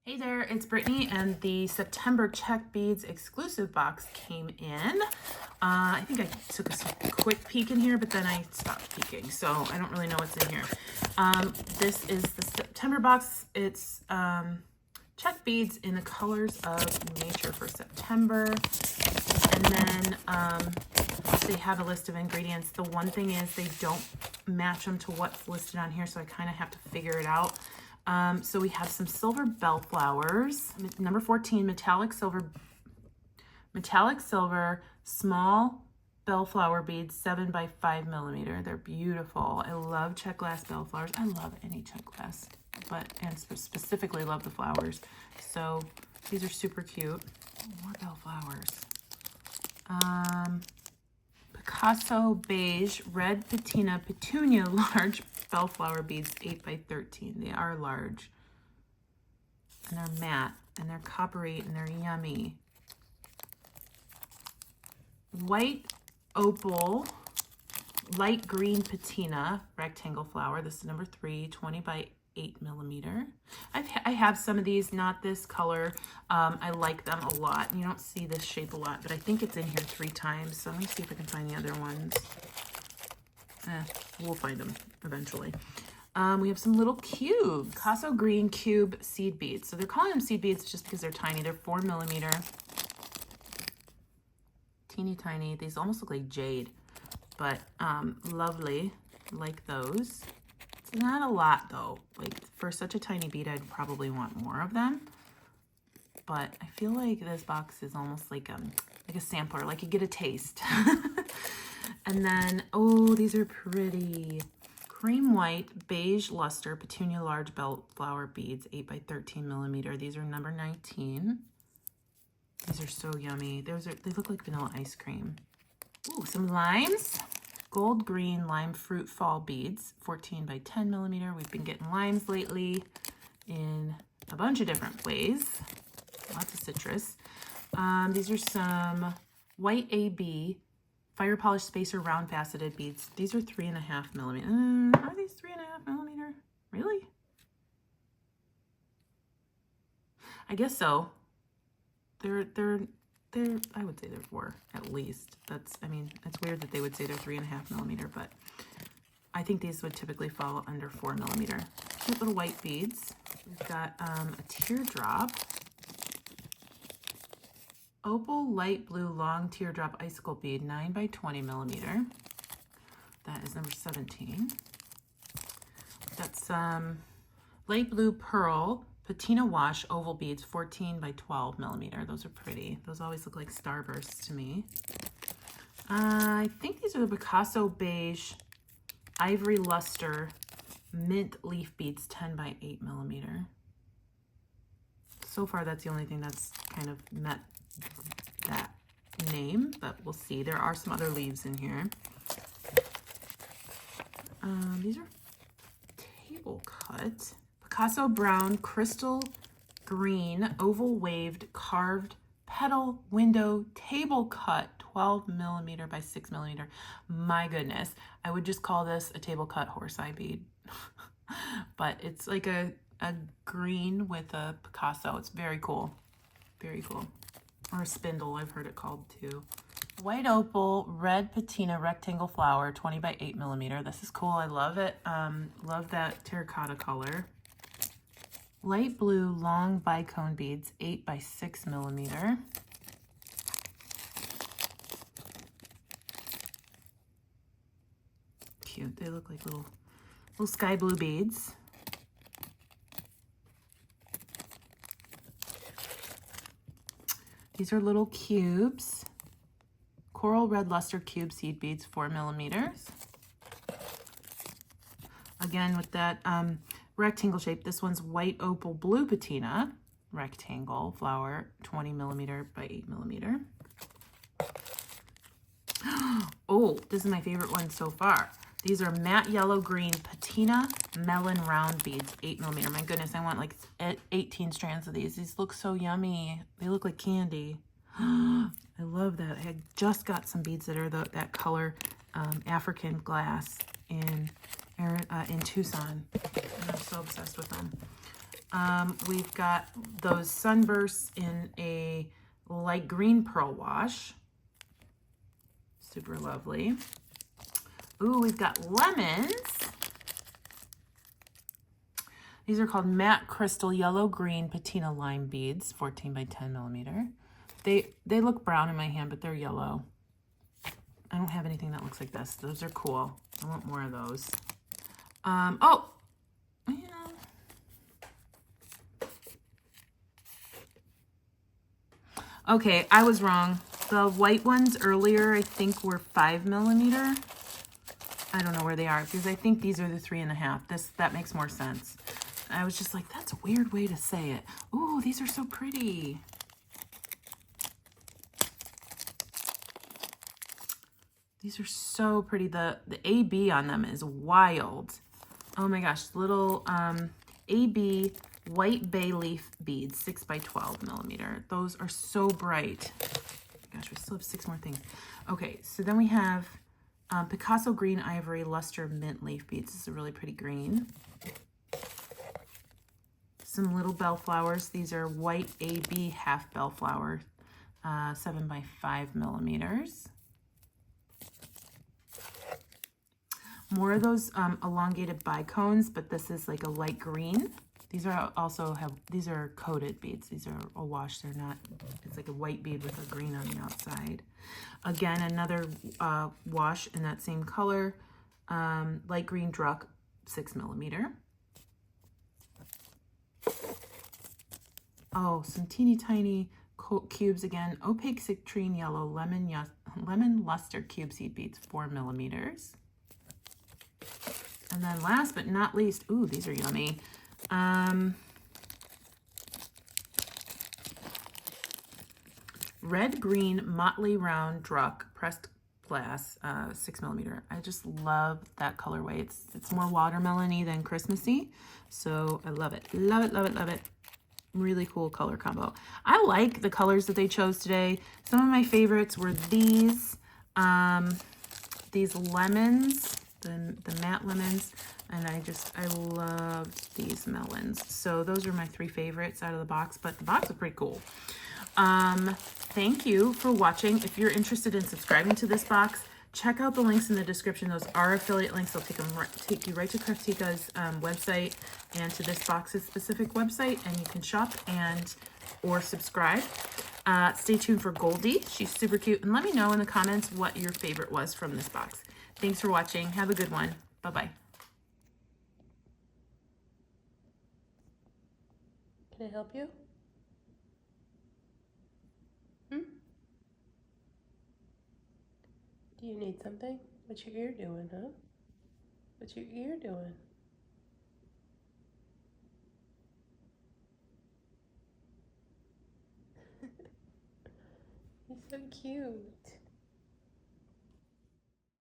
Hey there, it's Brittany, and the September Czech Beads exclusive box came in. I think I took a quick peek in here, but then I stopped peeking, so I don't really know what's in here. This is the September box. It's Czech beads in the colors of nature for September. And then they have a list of ingredients. The one thing is they don't match them to what's listed on here, so I kind of have to figure it out. So we have some silver bellflowers, number 14, metallic silver, small bellflower beads, 7 by 5 millimeter. They're beautiful. I love Czech glass bellflowers. I love any Czech glass, and specifically love the flowers. So these are super cute. More bellflowers. Picasso beige, red patina, petunia, large bellflower beads, 8 by 13. They are large. And they're matte, and they're coppery, and they're yummy. White opal, light green patina, rectangle flower. This is number 3, 20 by 8 millimeter. I have some of these, not this color. I like them a lot. You don't see this shape a lot, but I think it's in here 3 times. So let me see if I can find the other ones. We'll find them eventually. We have some little cubes. Picasso green cube seed beads. So they're calling them seed beads just because they're tiny. They're 4 millimeter. Teeny tiny. These almost look like jade, but lovely. Like those. It's not a lot though. Like for such a tiny bead, I'd probably want more of them. But I feel like this box is almost like a sampler, like you get a taste. And then, oh, these are pretty. Cream white, beige luster, petunia large bellflower beads, 8 by 13 millimeter. These are number 19. These are so yummy. They look like vanilla ice cream. Ooh, some limes. Gold green lime fruit fall beads, 14 by 10 millimeter. We've been getting limes lately in a bunch of different ways. Lots of citrus. These are some white AB fire polished spacer round faceted beads. These are 3.5 millimeter. Are these 3.5 millimeter? Really? I guess so. They're I would say they're 4 at least. I mean, it's weird that they would say they're 3.5 millimeter, but I think these would typically fall under 4 millimeter. Cute little white beads. We've got a teardrop. Opal light blue long teardrop icicle bead, 9 by 20 millimeter. That is number 17. Got some light blue pearl patina wash oval beads, 14 by 12 millimeter. Those are pretty. Those always look like starbursts to me. I think these are the Picasso beige ivory luster mint leaf beads, 10 by 8 millimeter. So far, that's the only thing that's kind of met that name, but we'll see. There are some other leaves in here. These are table cut. Picasso brown crystal green oval waved carved petal window table cut, 12 millimeter by 6 millimeter. My goodness, I would just call this a table cut horse eye bead. But it's like a green with a Picasso. It's very cool. Very cool. Or a spindle, I've heard it called too. White opal, red patina rectangle flower, 20 by 8 millimeter. This is cool. I love it. Love that terracotta color. Light blue long bicone beads, 8 by 6 millimeter. Cute. They look like little sky blue beads. These are little cubes. Coral red luster cube seed beads, 4 millimeters. Again, with that rectangle shape, this one's white opal blue patina, rectangle flower, 20 millimeter by 8 millimeter. Oh, this is my favorite one so far. These are matte yellow green patina melon round beads, 8 millimeter. My goodness, I want like 18 strands of these. These look so yummy. They look like candy. I love that. I just got some beads that are that color, African glass in Tucson. And I'm so obsessed with them. We've got those sunbursts in a light green pearl wash. Super lovely. Ooh, we've got lemons. These are called matte crystal yellow green patina lime beads, 14 by 10 millimeter. They look brown in my hand, but they're yellow. I don't have anything that looks like this. Those are cool. I want more of those. Oh, yeah. Okay, I was wrong. The white ones earlier, I think, were 5 millimeter. I don't know where they are because I think these are the 3.5. That makes more sense. I was just like, that's a weird way to say it. Ooh, these are so pretty. These are so pretty. The AB on them is wild. Oh my gosh, little AB white bay leaf beads, 6 by 12 millimeter. Those are so bright. Gosh, we still have 6 more things. Okay, so then we have Picasso green ivory luster mint leaf beads. This is a really pretty green. Some little bellflowers. These are white AB half bellflower, 7 by 5 millimeters. More of those elongated bicones, but this is like a light green. These are these are coated beads. These are a wash. They're not, it's like a white bead with a green on the outside. Again, another wash in that same color, light green druck, 6 millimeter. Oh, some teeny tiny cubes again. Opaque citrine yellow lemon luster cube seed beads, 4 millimeters. And then last but not least, ooh, these are yummy. Red green motley round druck pressed glass, 6 millimeter. I just love that colorway. It's more watermelon-y than Christmassy, so I love it. Love it, love it, love it. Really cool color combo. I like the colors that they chose today. Some of my favorites were these lemons, the matte lemons, and I loved these melons. So those are my 3 favorites out of the box, but the box is pretty cool. Thank you for watching. If you're interested in subscribing to this box, check out the links in the description. Those are affiliate links. They'll take you right to Kraftika's website and to this box's specific website, and you can shop or subscribe. Stay tuned for Goldie. She's super cute. And let me know in the comments what your favorite was from this box. Thanks for watching. Have a good one. Bye-bye. Can I help you? Do you need something? What's your ear doing, huh? What's your ear doing? He's so cute.